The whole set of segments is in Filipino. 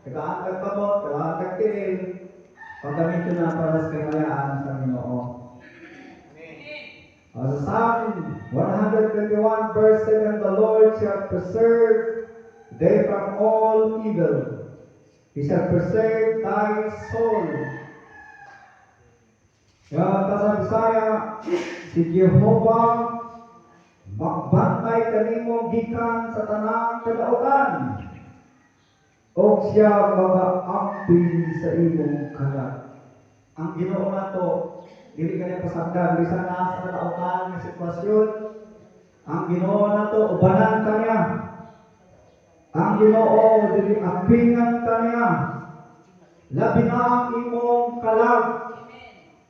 Nagaangkat pa mo, nagaangkat tiil, paggamito na para sa kamayaan sa Ginoo. Sa Psalm 121 verse 7, the Lord shall preserve thee from all evil. He shall preserve thy soul. Sa Bisaya, si Jehovah magbantay kanimo gikan sa tanang kadautan, o siya mag-amping sa imong kalat. Ang Ginoo nato, dili kanya pasagdan bisan na sa kadautan nga sitwasyon. Ang Ginoo nato ubanan kanya. Ang Ginoo dili ampingan kanya. Labi na ang imong kalag.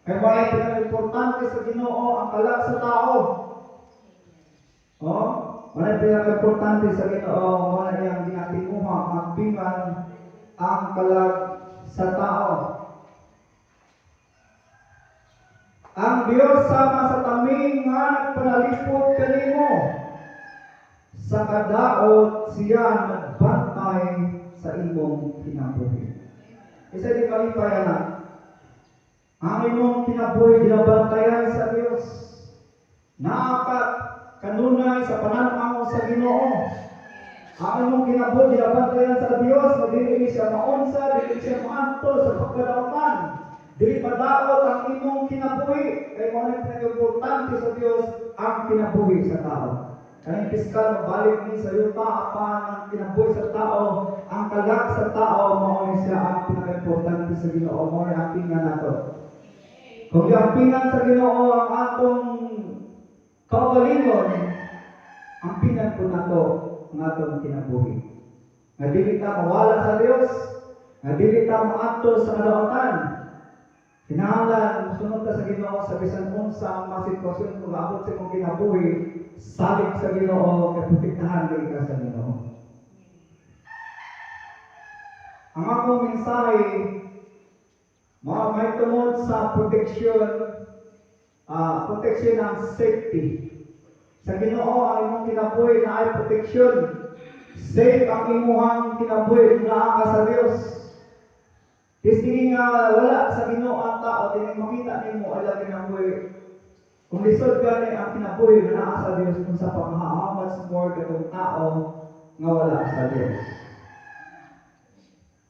Kaya wala pinaka-importante sa Ginoo ang kalag sa tao. Wala pinaka-importante sa Ginoo, wala niyang ginatinguha, ampingan ang kalag sa tao. Ang Dios sama sa taming nga nagpanalipod kanimo. Sa kadaot siya nagbantay sa imong kinabuhi. Isa di kalipay na. Ang imong kinabuhi ginabantayan sa Dios. Naakat kanunay sa pananaw sa Ginoo. Ang imong kinabuhi ginabantayan sa Dios, dili siya maunsa, dili siya maantol sa pagkadautan. Dili padaot ang imong kinabuhi, kay mo na importante sa Dios ang kinabuhi sa tao. Kaya piskal mabalik ni sa yuta apan ang kinabuhi sa tao, ang kalag sa tao mao ni siya ang pinaka-importante sa Ginoo, mo ni ampingan nato. Kung iampingan sa Ginoo ang atong kaugalingon, ampingan po nato ang atong kinabuhi. Nga dili ta mawala sa Dios, nga dili ta maatol sa kadautan. Kinahanglan, sunod ka sa Ginoo sa bisan unsa ang sitwasyon kung abot sa imong kinabuhi, salig sa Ginoo, kay protektahan ka sa Ginoo. Ang akong mensahe, may tungod sa proteksyon ng safety. Sa Ginoo, ang imong kinabuhi na ay proteksyon. Safe ang imong kinabuhi na ka sa Dios. Kasi nga wala sa Ginoo ang tao, tinig makita nimo ay lagi ng buhay. Kung lisod gani ang kinabuhi na naa sa Dios kung sa panghahamat sa more katong tao nga wala sa Dios.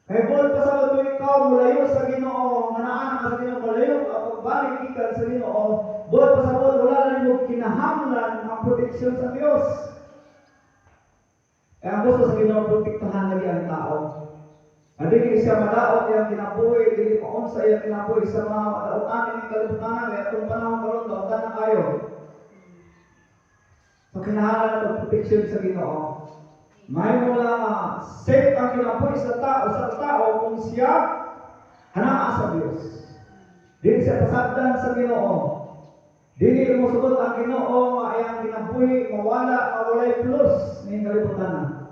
Kaya buwan pa sa luto ikaw, mulayo sa Ginoo, nga naa ka sa Ginoo, mulayo ka, pagbalik ikan sa Ginoo, buwan pa sa buwan, wala na mo kinahanglan ang proteksyon sa Dios. Kaya ang gusto sa Ginoo, protektahan lagi ang tao. Dili siya madaot yung kinabuhi, dili maunsa yung kinabuhi sa mga madautan ng kalibutanan, kaya itong panahon karon dautan na kayo. So kinahanglan ng protection sa Ginoo. May mula safe ang kinabuhi sa tao kung siya anaa sa Dios. Dili siya pasagdan sa Ginoo. Dili mo sugot ang Ginoo nga ang kinabuhi mawala, mawalay plus ng kalibutanan.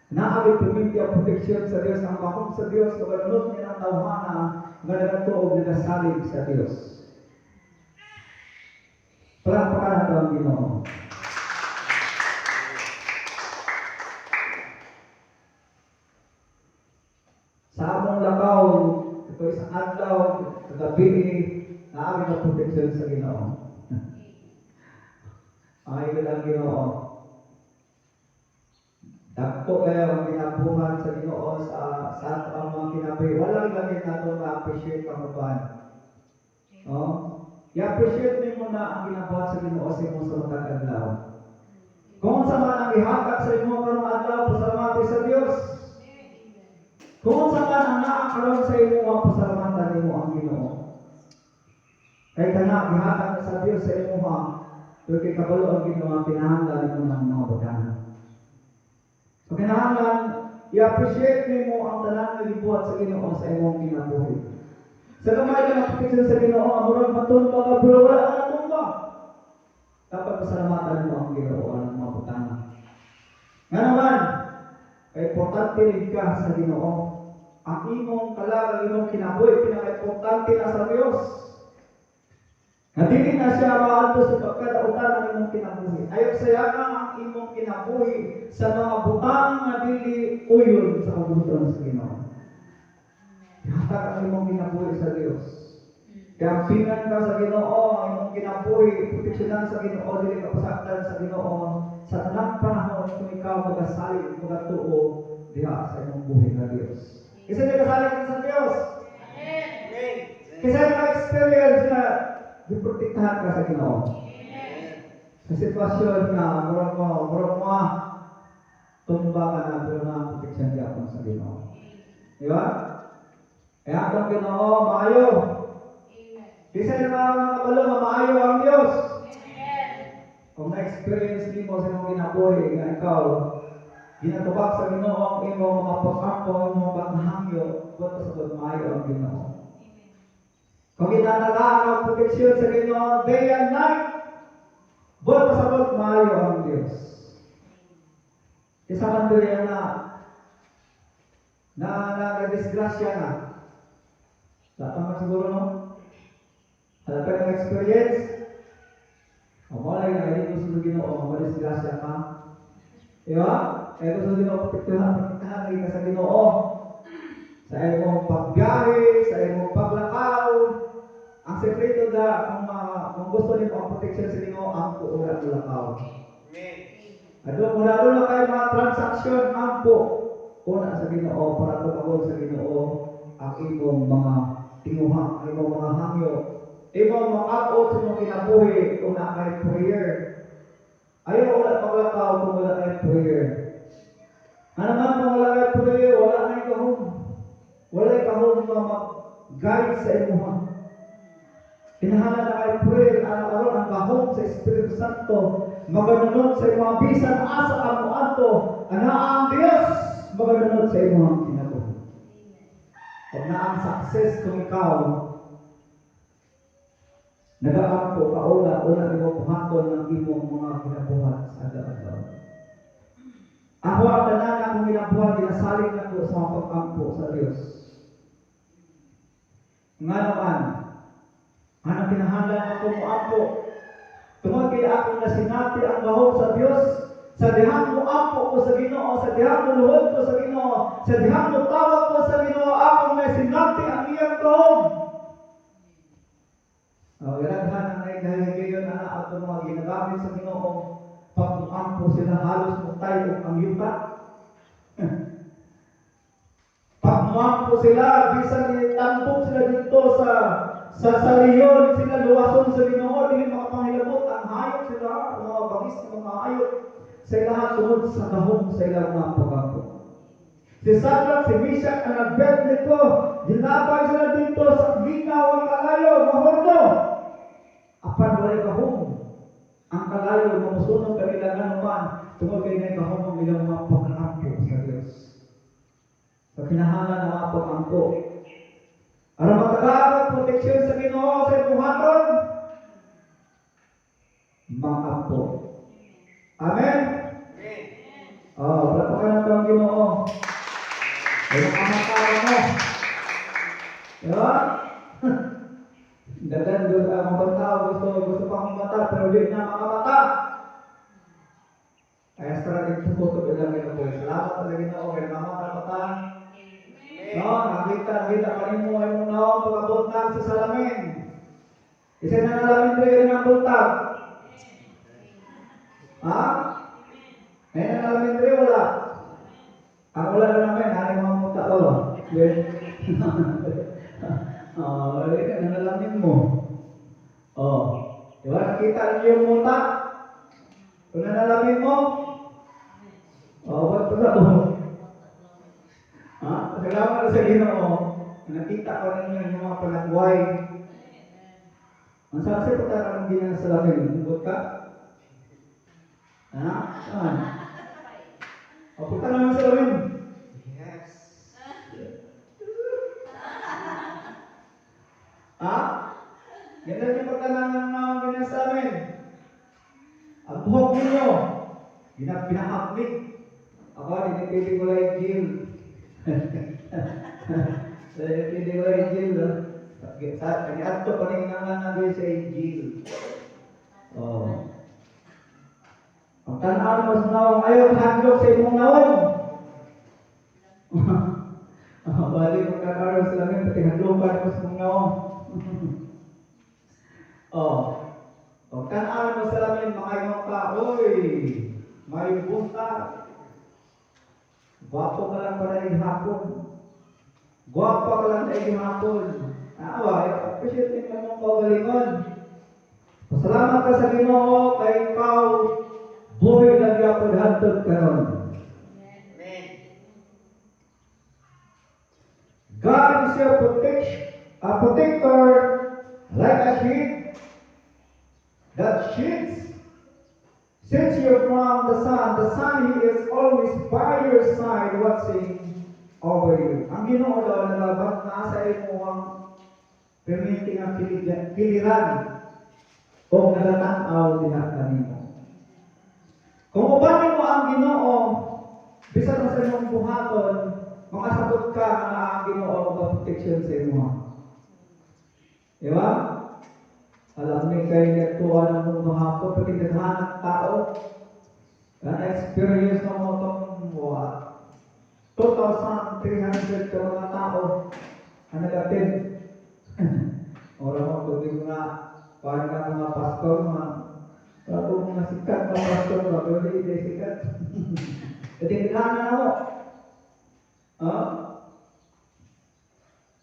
Naabot pumindi ang proteksyon sa Diyos, ang bakong sa Diyos, kabalunod niya ng tawhana, nga nagatuog na nasalig sa Diyos. Palakpakan nato ang Ginoo. Sa among lakaw, ito isang adlaw, kagabi, naabot ang proteksyon sa Ginoo. Ay ko lang Ginoo. Dako kayo ang ginabuhan sa Ginoo sa ang mga kinabuhi. Walang gamit nato ma-appreciate ang uban. I-appreciate mo na ang ginabuhat sa Ginoo sa imong sa matag adlaw. Kung sa man ang ihatag sa imong karong adlaw, pasalamatan sa Dios. Kung sa man ang naa karon sa imong, pasalamatan nimo ang Ginoo. Kay kana ihatag sa Dios sa imong, pero kay kabalo ang Ginoo kinahanglan mo ng mga butana. So, kinahanglan, i-appreciate mo ang tanan nga gibuhat sa Ginoo sa imong kinabuhi. Sa kamay nga proteksyon sa Ginoo, ang murag matumba ka, pero wala ka natumba. Dapat pasalamatan mo ang Ginoo ang mga butana. Nga naman, kay importante rin ka sa Ginoo. Ang imong kalag, ang imong kinabuhi, pinaka-importante na sa Diyos. Nadili na siya maadto sa pagkadautan ang imong kinabuhi. Ayaw saya nga ang imong kinabuhi sa mga butang nga dili uyon sa kabuton sa Ginoo. Hatag ang imong kinabuhi sa Dios. Kaya pingan ka sa Ginoo, ang imong kinabuhi, proteksyonan sa Ginoo, dili ka pasaktan sa Ginoo. Sa tanang panahon kung ikaw magasalig, magatuo diha sa imong buhi nga Dios. Kasi nagasalig ka sa Dios. Amen. Kasi na-experience na diprotektahan ka sa Ginoo. Sa sitwasyon na murag mo, tumba ka na, pero na-proteksyon ka ako sa Ginoo. Di ba? Kaya itong Ginoo, maayo. Kasi na mga kabalo, maayo ang Diyos. Kung na-experience din mo sa imong ginabuhi, nga ikaw, ginatubak sa Ginoo ang imong mga pag-ampo, ang imong paghangyo, buot sa maayo ang Ginoo. Kung ginanagaan ang proteksyon sa Ginoo day and night, buot pasabot maayo ang Diyos. Isa man doon yan na-disgrasya na. Lahat naman siguro, no? Alam ka ng experience? O mo lang na hindi gusto Ginoo, ma-disgrasya ka. Diba? Kaya gusto Ginoo, protektahan ka sa Ginoo. Sa imong pagbiyahe, sa imong paglakaw. Ang sekreto da, kung gusto niyo ang proteksyon sa Ginoo, ang puuran lakaw. Amen. Lalo na kayo mga transaksyon, ang una sa Ginoo, para tumagod sa Ginoo, ang imong mga tinguhang, ang imong mga hangyo. Imong makakot sa mga kinabuhi kung na kay prayer. Ayaw wala paglakaw kung wala kay prayer. Ano man kung wala kay prayer, wala kay kahong. Wala kay kahong mga mag-guide sa imuha. Kinahalan na kay prayer, araw-araw ang kahong sa Espiritu Santo, maganunod sa mga bisan asa ang muanto, ang Diyos, maganunod sa imuha kinabuhi. Kung na ang success kung ikaw, nag-aampo ka una mo buhaton ng imong mga kinabuhat sa adlaw-adlaw. Ako ang tanan akong kinabuhat, ginasalig na ko sa mga pag-ampo sa Diyos. Nga naman, anong kinahanglan ako mo ampo? Tungod kay akong nasinati ang bahog sa Diyos, sa dihang mo ampo ko sa Ginoo, sa dihang mo luhod ko sa Ginoo, sa dihang mo tawag ko sa Ginoo, akong nasinati ang iyang bahog. Galaghan ang naigahigayon na ato mga ginagamit sa Ginoo, pag-ampo sila halos mutay ang yuta. Pag-ampo sila, bisan itambok sila dito sa saliyon, sila luwason sa Ginoo, dili makapangilabot ang hayop sila, mga bangis ng mga hayop, sa ilahan tungod sa kahong sa ilang mga pag-ampo. Si Sadrach, si Meshach, ang nagbet nito, ginabay sila dito sa ginaw ang kalayo, mahordo. Apan walay kahong. Ang kalayo, mamusunod kanila naman, tungod kay na kahong ang ilang mga pag-ampo sa Diyos. Sa kinahanglan ng mga pag-ampo. Para matagaan ang proteksyon sa Ginoo sa buhaton, mag-ampo. Amen? Wala pa kayo ng Ginoo. Ay makamatawa mo. Diba? Dagan doon ang mga tao gusto pa akong mata, pero di na makamata. Kaya sa nagtututo lang ito po. Salamat sa Ginoo kay mamakamata. No, nakita pa rin mo ay mong naon pagkabuntag sa salamin. Isa na nalamin rin ang buntag. Ha? May nalamin rin wala. Ang wala na namin, hari mga muta ko. Nalamin mo. Diba nakita niyo yung muta? Kung nalamin mo? Ba't pa sa Salamat sa Ginoo. Nakita ko ninyo yung mga panagway. Ang saksi po tayo ang ginang salamin. Huwag ka? Saan? Punta naman sa salamin. Yes. Ganda yung pagtanangan ng ginang salamin. Ang buhok ninyo, pinakaklik. Ako, dinipili ko lang Jill. Hindi ko lang Jill. Kani-ato pa rin nga nga sa Jill. Ang tanan mo sa nawang ayaw handog sa imong nawong. Bali mo kakaro sa lamin, pati handlogan mo sa imong nawong. Oh. O tanan mo sa lamin, mga imong ka, oy, may bunta. Gwapo ka lang para ihapon. Gwapo ka lang para ihapon. Appreciate mo mong kaugalingon. Pasalamat ka sa Ginoo kay ikaw buhay na gyapon hangtod karon. God is your protector like a shield that shields you from the sun. The sun, He is always by your side watching over you. Ang Ginoo daw nalabat na sa imo ang permitting ang piliran o nalatanaw diha kanimo. Kung ubanin mo ang Ginoo, bisan sa imong buhaton, makasabot ka na ang Ginoo ang protection sa imo. Di ba? Alam mo kayo nagtuwa ng mga hapon, pati naghanap tao, na-experience na mo itong 2,300 ka mga tao ang nag-attend. Ora mo, tubig nga, parang ka mga pastor, mga sikat na pastor, pero hindi sikat. Pati naghanap na mo.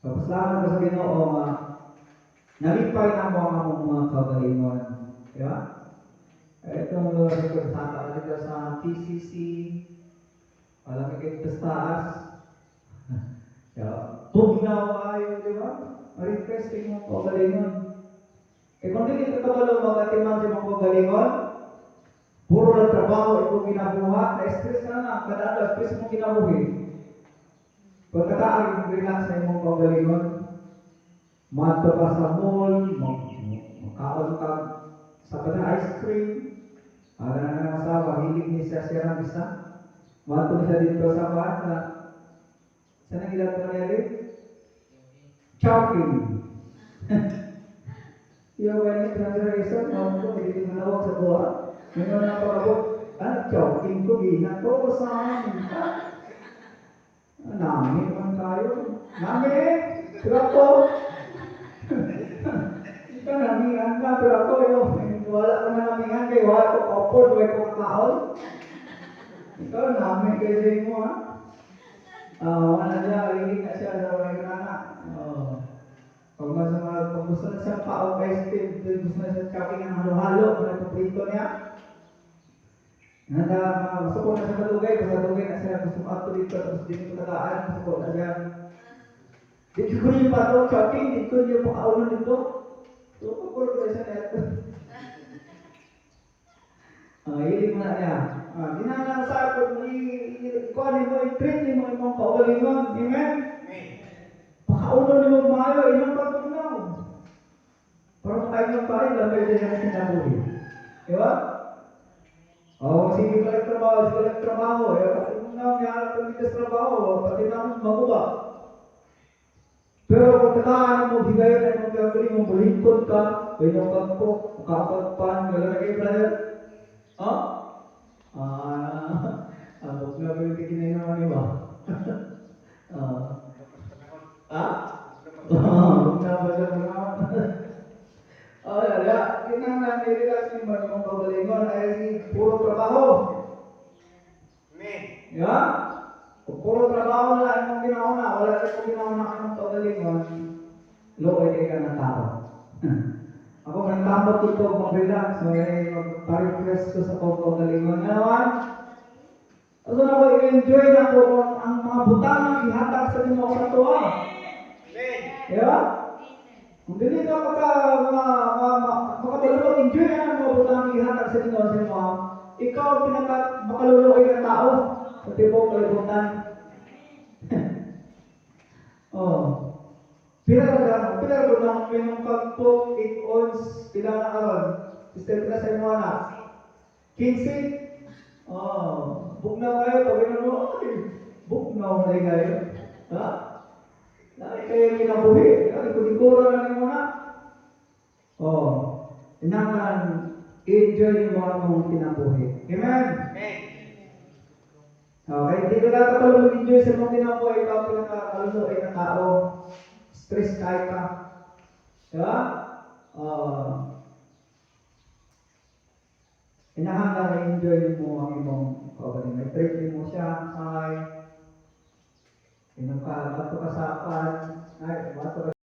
Papaslaman ko sa Ginoo, nalipay na mo ang mga kaugalingon. Diba? Itong record sa TCC, alam kayo ito sa taas. Tugnaw kayo, diba? Requesting mo kaugalingon. Kung hindi ito kabalo mga timan sa mga kaugalingon, puro lang trabaho, ito ginabuha, na-stress ka na, kadaan, stress mo ginabuhin. Pagkataan, relax na yung mga kaugalingon, mato ka sa mall, makaon ka sa ice cream, ala na masawa, hilig ni siya ng isa, mato siya dito sa bata, saan ang ilang pangyari? Chopping. Yung wala translation, mato, hindi manawag sa buha, ngayon na pagkabot, chopping ko, ginang ko, saan? Namin man tayo. Namin! Trapo! Ito namingan ka, pero ako wala ko na namingan kayo, wala ko kapon, wala ko kakaon. Ito namin kayo sa inyo, ha? Wala siya, rinig na siya sa mga anak. Pag gusto na siya paong kay Steve, gusto na siya chopping ang halo-halo, kung prito niya. Gusto ko na siya matugay, pasadugay na siya, gusto ko ato dito, tapos dito tagaan, gusto ko na siya. Dito ko niyo pa ito, chopping, dito niyo pakaunan dito. So, pagkulo ko siya na ito. Hilig mo na niya. Dinanasa ko, ikuhanin mo, i-treat mo yung kaugalingon. Amen? Pakaunan niyo mayo, ilang pagkunaw. Para makain ng pahay, lamay din ang sinabuhi. Diba? Sige ka nagtrabaho. Kung nangyari kung hindi ka trabaho, pati namin maguba. Pero kung tataan mo, higayon na yung magkakali mo, bulingkod ka, bayong kagpok, makapagpan, wala na kayo, brother. Abok na ba yung tikinay naman iba? Abok na ba siya naman? Kinangan nililas ni mga kaugalingon ay puro trabaho. Yeah? Kung puro trabaho na ang ginauna, wala na kung ginauna ang kaugalingon, looy kayo ka ng tao. Ako nagtamot ito, mag-relax, mag-parifresh ko sa kaugalingon. Naman, also na ko i-enjoy na ko ang mga butang na ihatag sa inyo sa tuwa. Yeah? Kung hindi ka makabalulog, enjoy na ang mga butang ihatag sa inyo sa inyo. Ikaw makaluluoy ng tao sa tibok kalibutan. Pila ko lang yung pagpok, 8 ons, pila na karon. Sister pila sa inyo anak. 15. Buknaw kayo, pagin mo, buknaw na kayo. Ha? Kayo kinabuhi, ikot-ikura lang yung mga. Inangan, enjoy mo ang mong kinabuhi. Amen? Amen. Okay, hindi ko na kapag mag-enjoy sa mong kinabuhi, ikaw pinakakalunoy na tao. Stress kahit ka. Diba? Inahanga na enjoy mo ang imong kabaling. May treat mo siya, sakay. Bato ka sa apan, ay, bato ka